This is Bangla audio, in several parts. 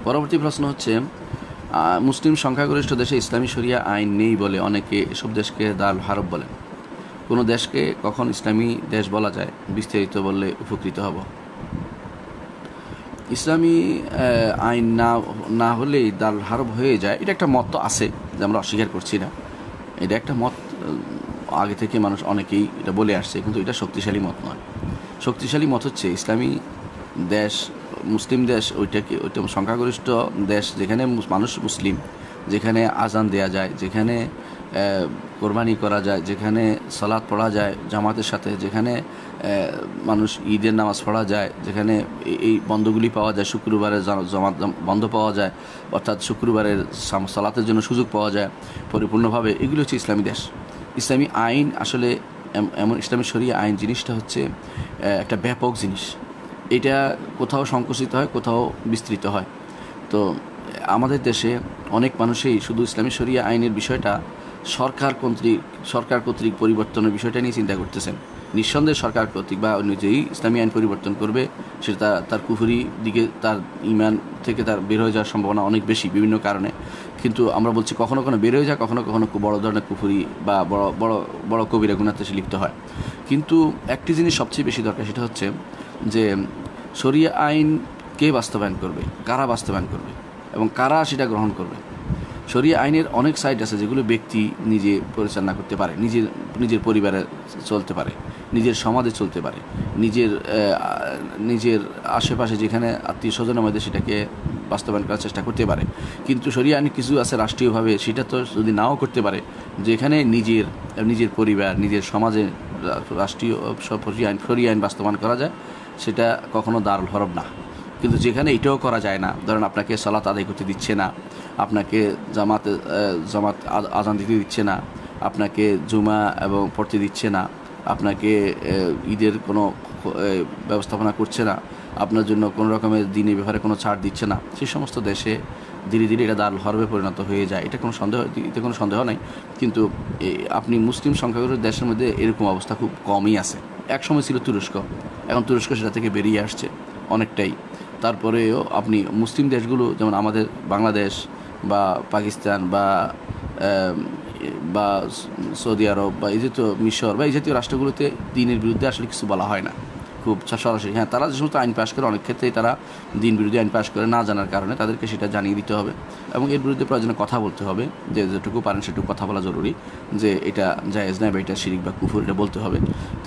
পরবর্তী প্রশ্ন হচ্ছে, মুসলিম সংখ্যাগরিষ্ঠ দেশে ইসলামী শরিয়া আইন নেই বলে অনেকে এসব দেশকে দারুল হারব বলেন। কোনো দেশকে কখন ইসলামী দেশ বলা যায়, বিস্তারিত বললে উপকৃত হব। ইসলামী আইন না হলেই দারুল হারব হয়ে যায়, এটা একটা মত তো আছে, যে আমরা অস্বীকার করছি না। এটা একটা মত, আগে থেকে মানুষ অনেকেই এটা বলে আসছে, কিন্তু এটা শক্তিশালী মত নয়। শক্তিশালী মত হচ্ছে ইসলামী দেশ, মুসলিম দেশ, ওইটা সংখ্যাগরিষ্ঠ দেশ যেখানে মানুষ মুসলিম, যেখানে আজান দেয়া যায়, যেখানে কোরবানি করা যায়, যেখানে সালাত পড়া যায় জামাতের সাথে, যেখানে মানুষ ঈদের নামাজ পড়া যায়, যেখানে এই বন্ধগুলি পাওয়া যায়, শুক্রবারের জামাত বন্ধ পাওয়া যায়, অর্থাৎ শুক্রবারের সালাতের জন্য সুযোগ পাওয়া যায় পরিপূর্ণভাবে, এগুলি হচ্ছে ইসলামী দেশ। ইসলামী আইন আসলে এমন, ইসলামী শরিয়া আইন জিনিসটা হচ্ছে একটা ব্যাপক জিনিস। এটা কোথাও সংকুচিত হয়, কোথাও বিস্তৃত হয়। তো আমাদের দেশে অনেক মানুষই শুধু ইসলামী শরিয়া আইনের বিষয়টা সরকার কর্তৃক পরিবর্তনের বিষয়টা নিয়ে চিন্তা করতেছেন। নিঃসন্দেহে সরকার কর্তৃক বা নিজেই ইসলামী আইন পরিবর্তন করবে, সেটা তার কুফরি দিকে, তার ইমান থেকে তার বের হয়ে যাওয়ার সম্ভাবনা অনেক বেশি বিভিন্ন কারণে। কিন্তু আমরা বলছি কখনো কখনো বের হয়ে যায়, কখনো কখনো বড় ধরনের কুফরি বা বড় বড় বড় কবিরা গুনাতে সে লিপ্ত হয়। কিন্তু একটি জিনিস সবচেয়ে বেশি দরকার, সেটা হচ্ছে যে শরিয়া আইন কে বাস্তবায়ন করবে, কারা বাস্তবায়ন করবে এবং কারা সেটা গ্রহণ করবে। শরিয়া আইনের অনেক সাইড আছে যেগুলো ব্যক্তি নিজে পরিচালনা করতে পারে, নিজের পরিবারে চলতে পারে, নিজের সমাজে চলতে পারে, নিজের আশেপাশে যেখানে আত্মীয় স্বজনের মধ্যে সেটাকে বাস্তবায়ন করার চেষ্টা করতে পারে। কিন্তু শরিয়া আইন কিছু আছে রাষ্ট্রীয়ভাবে, সেটা তো যদি নাও করতে পারে, যেখানে নিজের পরিবার, নিজের সমাজে রাষ্ট্রীয় শরিয়া আইন বাস্তবায়ন করা যায়, সেটা কখনো দারুল হরব না। কিন্তু যেখানে এটাও করা যায় না, ধরেন আপনাকে সালাত আদায় করতে দিচ্ছে না, আপনাকে জামাত আজান দিতে দিচ্ছে না, আপনাকে জুমা এবং পড়তে দিচ্ছে না, আপনাকে ঈদের কোনো ব্যবস্থাপনা করছে না, আপনার জন্য কোনো রকমের দিনের ব্যাপারে কোনো ছাড় দিচ্ছে না, সেই সমস্ত দেশে ধীরে ধীরে এটা দারুল হরবে পরিণত হয়ে যায়। এতে কোনো সন্দেহ নাই। কিন্তু আপনি মুসলিম সংখ্যাগরিষ্ঠ দেশের মধ্যে এরকম অবস্থা খুব কমই আছে। এক সময় ছিল তুরস্ক, এখন তুরস্ক সেটা থেকে বেরিয়ে আসছে অনেকটাই। তারপরেও আপনি মুসলিম দেশগুলো যেমন আমাদের বাংলাদেশ বা পাকিস্তান বা সৌদি আরব বা এই জাতীয় মিশর বা এই জাতীয় রাষ্ট্রগুলোতে দিনের বিরুদ্ধে আসলে কিছু বলা হয় না খুব সরাসরি। হ্যাঁ, তারা যে সমস্ত আইন পাশ করে, অনেক ক্ষেত্রেই তারা দিন বিরোধী আইন পাশ করে না জানার কারণে, তাদেরকে সেটা জানিয়ে দিতে হবে এবং এর বিরুদ্ধে প্রয়োজনে কথা বলতে হবে, যে যেটুকু পারেন সেটুকু কথা বলা জরুরি, যে এটা জায়েজ নয় বা এটা শিরিক বা কুফর, এটা বলতে হবে।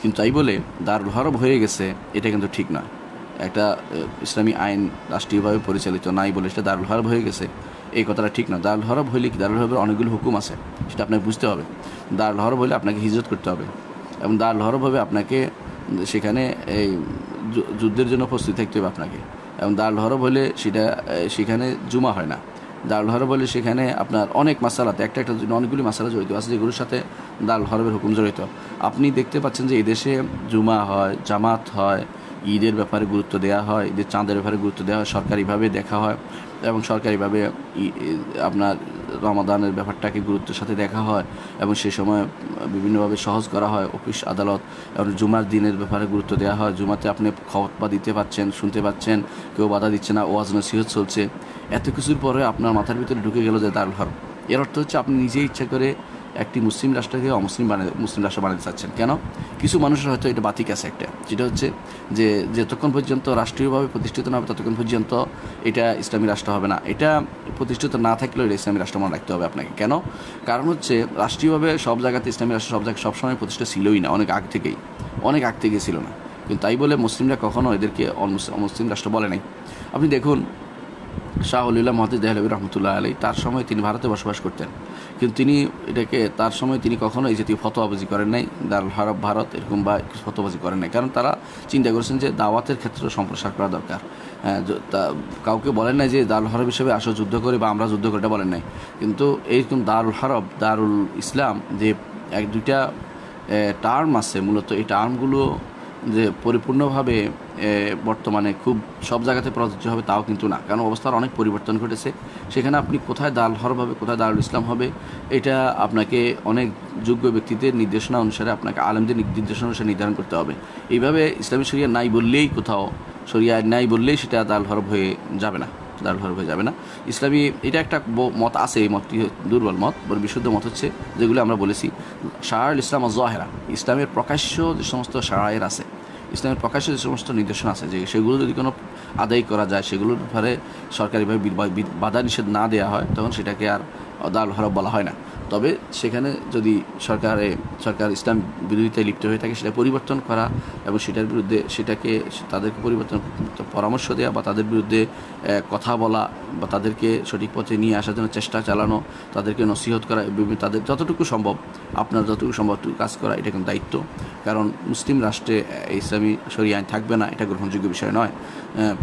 কিন্তু তাই বলে দারুল হরব হয়ে গেছে, এটা কিন্তু ঠিক নয়। একটা ইসলামী আইন রাষ্ট্রীয়ভাবে পরিচালিত নাই বলে সেটা দারুল হরব হয়ে গেছে, এই কথাটা ঠিক না। দারুল হরব হইলে কি, দারুল হরবের অনেকগুলো হুকুম আছে, সেটা আপনাকে বুঝতে হবে। দারুল হরব হলে আপনাকে হিজরত করতে হবে এবং দারুল হরব হবে আপনাকে সেখানে এই যুদ্ধের জন্য প্রস্তুতি থাকতে হবে আপনাকে। এবং দারুল হরব হলে সেখানে জুমা হয় না। দারুল হরব হলে সেখানে আপনার অনেক মাসালাতে একটা অনেকগুলি মাসালা জড়িত আছে, যেগুলোর সাথে দারুল হরবের হুকুম জড়িত। আপনি দেখতে পাচ্ছেন যে এই দেশে জুমা হয়, জামাত হয়, ঈদের ব্যাপারে গুরুত্ব দেওয়া হয়, ঈদের চাঁদের ব্যাপারে গুরুত্ব দেওয়া হয়, সরকারিভাবে দেখা হয় এবং সরকারিভাবে আপনার রমাদানের ব্যাপারটাকে গুরুত্বের সাথে দেখা হয় এবং সে সময় বিভিন্নভাবে সহজ করা হয় অফিস আদালত। এবং জুমার দিনের ব্যাপারে গুরুত্ব দেওয়া হয়, জুমাতে আপনি খতবা দিতে পাচ্ছেন, শুনতে পাচ্ছেন, কেউ বাধা দিচ্ছে না, ওয়াজ নসিহত চলছে। এত কিছুর পরে আপনার মাথার ভিতরে ঢুকে গেল যে দারুল হরব। এর অর্থ হচ্ছে আপনি নিজেই ইচ্ছা করে একটি মুসলিম রাষ্ট্রকে মুসলিম রাষ্ট্র বানাতে চাচ্ছেন। কেন? কিছু মানুষের হয়তো এটা বাতিক আছে একটা, যেটা হচ্ছে যে যতক্ষণ পর্যন্ত রাষ্ট্রীয়ভাবে প্রতিষ্ঠিত না হবে ততক্ষণ পর্যন্ত এটা ইসলামী রাষ্ট্র হবে না। এটা প্রতিষ্ঠিত না থাকলেও এটা ইসলামী রাষ্ট্র মনে রাখতে হবে আপনাকে। কেন? কারণ হচ্ছে রাষ্ট্রীয়ভাবে সব জায়গাতে ইসলামী রাষ্ট্র সব জায়গায় সবসময় প্রতিষ্ঠা ছিলই না, অনেক আগ থেকে ছিল না। কিন্তু তাই বলে মুসলিমরা কখনো এদেরকে অমুসলিম রাষ্ট্র বলে নাই। আপনি দেখুন, শাহ ওলিউল্লাহ মুহাদ্দিস দেহলভী রহমতুল্লাহ আলাইহি, তার সময় তিনি ভারতে বসবাস করতেন, কিন্তু তার সময় তিনি কখনো এই জাতীয় ফতোয়াবাজি করেন নাই, দারুল হরব ভারত এরকম বা ফতোয়াবাজি করেন নাই। কারণ তারা চিন্তা করেছেন যে দাওয়াতের ক্ষেত্রে সম্প্রসার করা দরকার। কাউকে বলেন নাই যে দারুল হরব হিসেবে আসো যুদ্ধ করে বা আমরা যুদ্ধ করে, এটা বলেন নাই। কিন্তু এইরকম দারুল হরব, দারুল ইসলাম, যে এক দুইটা টার্ম আছে, মূলত এই টার্মগুলো যে পরিপূর্ণভাবে বর্তমানে খুব সব জায়গাতে প্রযোজ্য হবে তাও কিন্তু না, কারণ অবস্থার অনেক পরিবর্তন ঘটেছে। সেখানে আপনি কোথায় দারুল হরব হবে, কোথায় দারুল ইসলাম হবে, এটা আপনাকে অনেক যোগ্য ব্যক্তিদের নির্দেশনা অনুসারে, আপনাকে আলেমদের নির্দেশনা অনুসারে নির্ধারণ করতে হবে। এইভাবে ইসলামী শরিয়া নাই বললেই, কোথাও শরিয়া নাই বললেই সেটা দারুল হরব হয়ে যাবে না। দারুল হরফ হয়ে যাবে না। ইসলামী এটা একটা মত আছে, এই মতটি দুর্বল মত, বড় বিশুদ্ধ মত হচ্ছে যেগুলো আমরা বলেছি শাআইরুল ইসলাম ওয়াজ-জাহিরা, ইসলামের প্রকাশ্য যে সমস্ত শাআইর আছে, ইসলামের প্রকাশ্য যে সমস্ত নির্দেশনা আছে, যে সেগুলো যদি কোনো আদায় করা যায়, সেগুলোর ব্যাপারে সরকারিভাবে বাধা নিষেধ না দেওয়া হয়, তখন সেটাকে আর দারুল হরফ বলা হয় না। তবে সেখানে যদি সরকার ইসলাম বিরোধিতায় লিপ্ত হয়ে থাকে, সেটা পরিবর্তন করা এবং সেটার বিরুদ্ধে তাদেরকে পরিবর্তন পরামর্শ দেওয়া বা তাদের বিরুদ্ধে কথা বলা বা তাদেরকে সঠিক পথে নিয়ে আসার জন্য চেষ্টা চালানো, তাদেরকে নসিহত করা, তাদের যতটুকু সম্ভব, আপনার যতটুকু সম্ভব কাজ করা, এটা কিন্তু দায়িত্ব। কারণ মুসলিম রাষ্ট্রে ইসলামী শরিয়া আইন থাকবে না, এটা গ্রহণযোগ্য বিষয় নয়।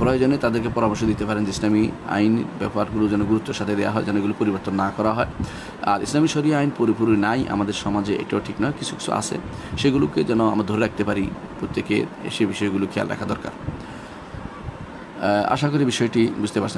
প্রয়োজনে তাদেরকে পরামর্শ দিতে পারেন যে ইসলামী আইন ব্যাপারগুলো যেন গুরুত্বের সাথে দেওয়া হয়, যেন এগুলো পরিবর্তন না করা হয়। আর ইসলামী শরিয়া আইন পুরোপুরি নাই আমাদের সমাজে, এটাও ঠিক নয়, কিছু কিছু আছে, সেগুলোকে যেন আমরা ধরে রাখতে পারি, প্রত্যেকে সে বিষয়গুলো খেয়াল রাখা দরকার। আশা করি বিষয়টি বুঝতে পারছেন।